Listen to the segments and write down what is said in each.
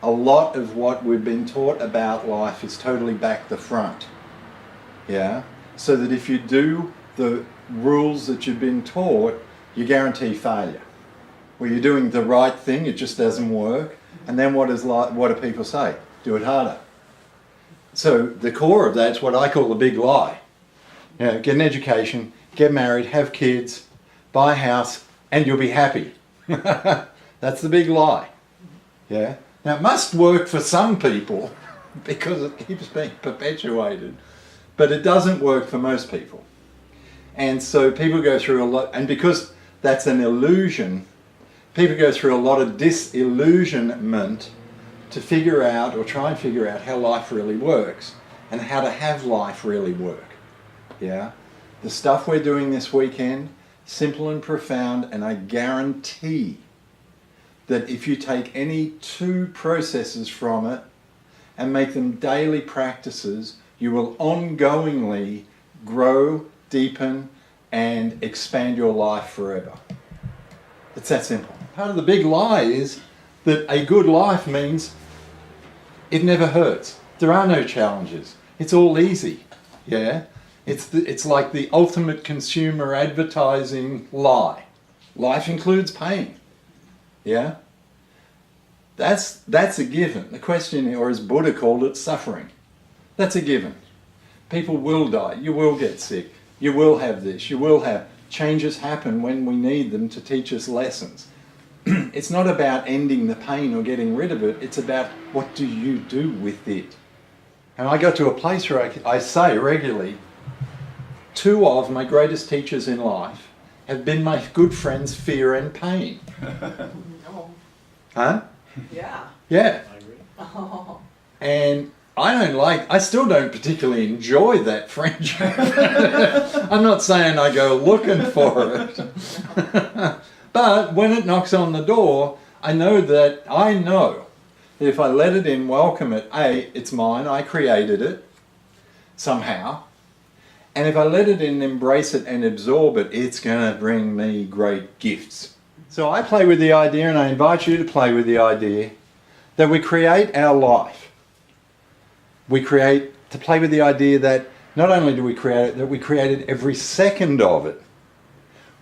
a lot of what we've been taught about life is totally back the front. Yeah? So that if you do the rules that you've been taught, you guarantee failure. Well, you're doing the right thing, it just doesn't work. And then what do people say? Do it harder. So the core of that's what I call the big lie. You know, get an education, get married, have kids, buy a house, and you'll be happy. That's the big lie. Yeah. Now it must work for some people because it keeps being perpetuated, but it doesn't work for most people. And so people go through a lot, and because that's an illusion, people go through a lot of disillusionment to figure out, or try and figure out, how life really works and how to have life really work. Yeah? The stuff we're doing this weekend, simple and profound, and I guarantee that if you take any two processes from it and make them daily practices, you will ongoingly grow, deepen, and expand your life forever. It's that simple. Part of the big lie is that a good life means it never hurts. There are no challenges. It's all easy. Yeah? It's like the ultimate consumer advertising lie. Life includes pain. Yeah? That's a given. The question, or as Buddha called it, suffering. That's a given. People will die. You will get sick. You will have this. You will have... Changes happen when we need them to teach us lessons. It's not about ending the pain or getting rid of it. It's about what do you do with it. And I got to a place where I say regularly, two of my greatest teachers in life have been my good friends Fear and Pain. No. Huh? Yeah. Yeah. I agree. Oh. And I still don't particularly enjoy that friendship. I'm not saying I go looking for it. But when it knocks on the door, I know that if I let it in, welcome it, it's mine, I created it, somehow. And if I let it in, embrace it and absorb it, it's going to bring me great gifts. So I play with the idea, and I invite you to play with the idea, that we create our life. We play with the idea that not only do we create it, that we created every second of it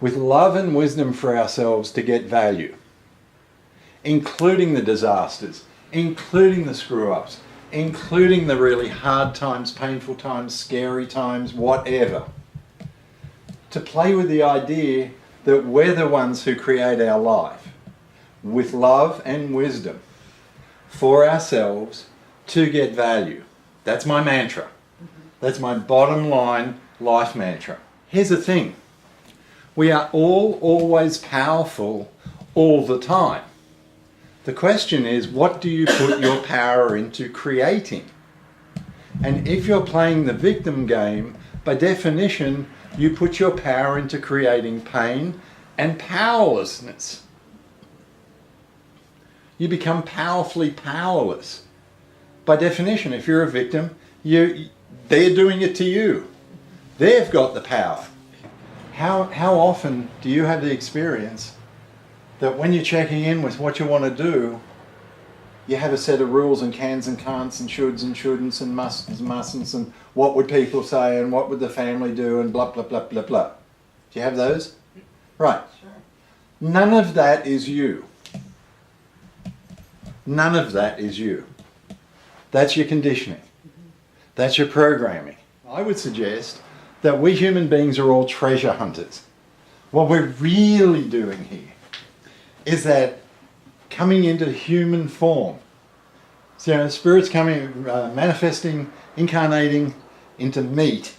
with love and wisdom for ourselves to get value, including the disasters, including the screw-ups, including the really hard times, painful times, scary times, whatever. To play with the idea that we're the ones who create our life with love and wisdom for ourselves to get value. That's my mantra. That's my bottom line life mantra. Here's the thing. We are all always powerful all the time. The question is, what do you put your power into creating? And if you're playing the victim game, by definition, you put your power into creating pain and powerlessness. You become powerfully powerless. By definition, if you're a victim, they're doing it to you. They've got the power. How often do you have the experience that when you're checking in with what you want to do, you have a set of rules and cans and can'ts and shoulds and shouldn'ts and musts and mustn'ts and what would people say and what would the family do and blah, blah, blah, blah, blah. Do you have those? Right. Sure. None of that is you. None of that is you. That's your conditioning. That's your programming. I would suggest that we human beings are all treasure hunters. What we're really doing here is that coming into human form. So, spirit's coming, manifesting, incarnating into meat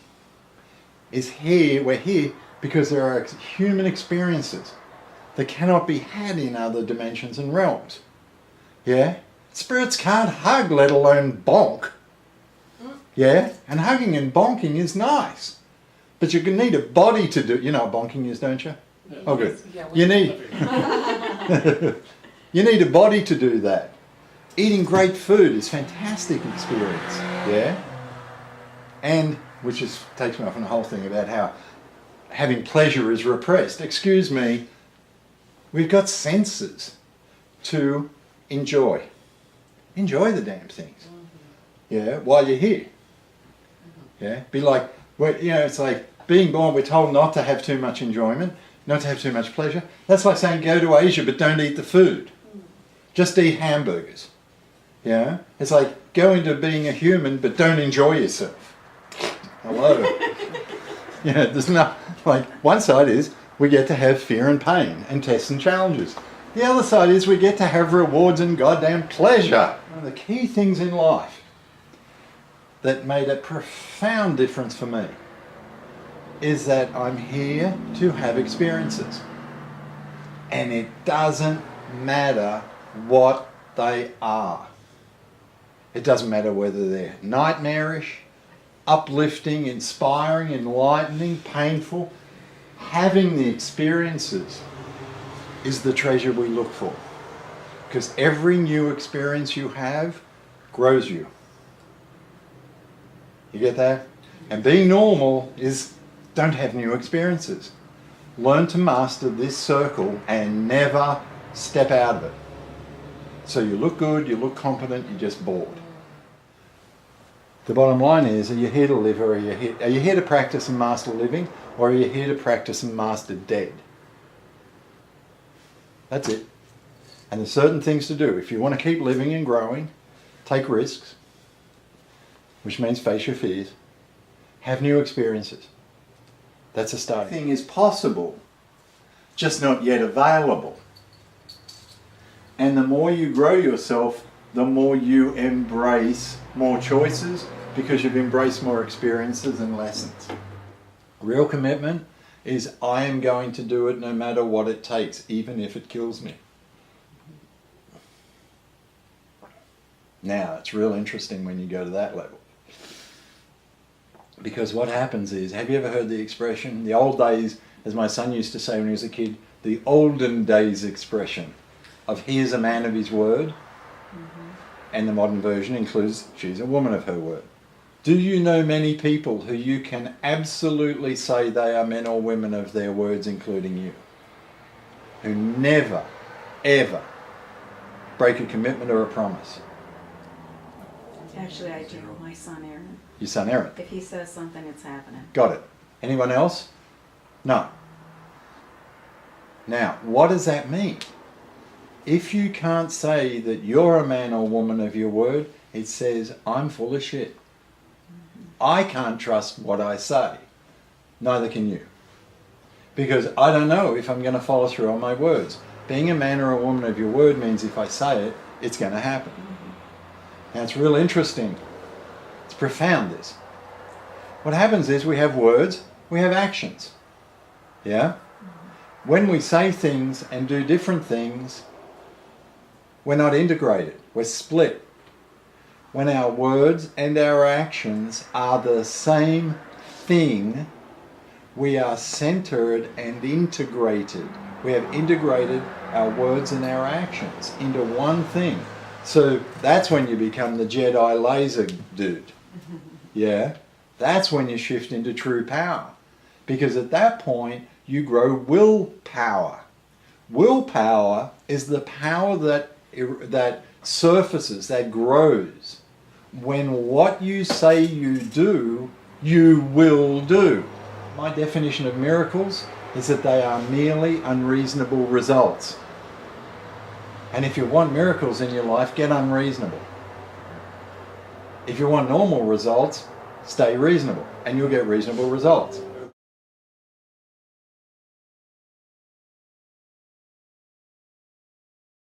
is here. We're here because there are human experiences that cannot be had in other dimensions and realms. Yeah? Spirits can't hug, let alone bonk. Yeah? And hugging and bonking is nice. But you need a body to do... You know what bonking is, don't you? Yeah. Oh, good. Yeah, You need... You need a body to do that. Eating great food is a fantastic experience. Yeah? And, which takes me off on the whole thing about how having pleasure is repressed. Excuse me, we've got senses to enjoy. Enjoy the damn things. Yeah, while you're here. Yeah, be like, well, you know, it's like being born, we're told not to have too much enjoyment, not to have too much pleasure. That's like saying go to Asia but don't eat the food. Just eat hamburgers. Yeah, it's like go into being a human but don't enjoy yourself. Hello. Yeah, there's not, like, one side is we get to have fear and pain and tests and challenges. The other side is we get to have rewards and goddamn pleasure. One of the key things in life that made a profound difference for me is that I'm here to have experiences. And it doesn't matter what they are. It doesn't matter whether they're nightmarish, uplifting, inspiring, enlightening, painful. Having the experiences is the treasure we look for. Because every new experience you have grows you. You get that? And being normal is don't have new experiences. Learn to master this circle and never step out of it. So you look good, you look competent, you're just bored. The bottom line is, are you here to live or are you here to practice and master living, or are you here to practice and master dead? That's it. And there's certain things to do. If you want to keep living and growing, take risks, which means face your fears, have new experiences. That's a starting. Everything is possible, just not yet available. And the more you grow yourself, the more you embrace more choices, because you've embraced more experiences and lessons. Real commitment is I am going to do it no matter what it takes, even if it kills me. Now, it's real interesting when you go to that level. Because what happens is, have you ever heard the expression, the old days, as my son used to say when he was a kid, the olden days expression of he is a man of his word? And the modern version includes she's a woman of her word. Do you know many people who you can absolutely say they are men or women of their words, including you, who never, ever break a commitment or a promise? Actually, I do. My son Aaron. Your son Aaron. If he says something, it's happening. Got it. Anyone else? No. Now, what does that mean? If you can't say that you're a man or woman of your word, it says, I'm full of shit. I can't trust what I say. Neither can you. Because I don't know if I'm going to follow through on my words. Being a man or a woman of your word means if I say it, it's going to happen. Now, it's real interesting. It's profound, this. What happens is we have words, we have actions. Yeah? When we say things and do different things, we're not integrated, we're split. When our words and our actions are the same thing, we are centered and integrated. We have integrated our words and our actions into one thing. So that's when you become the Jedi laser dude. Yeah? That's when you shift into true power. Because at that point, you grow willpower. Willpower is the power that surfaces, that grows, when what you say you do, you will do. My definition of miracles is that they are merely unreasonable results. And if you want miracles in your life, get unreasonable. If you want normal results, stay reasonable, and you'll get reasonable results.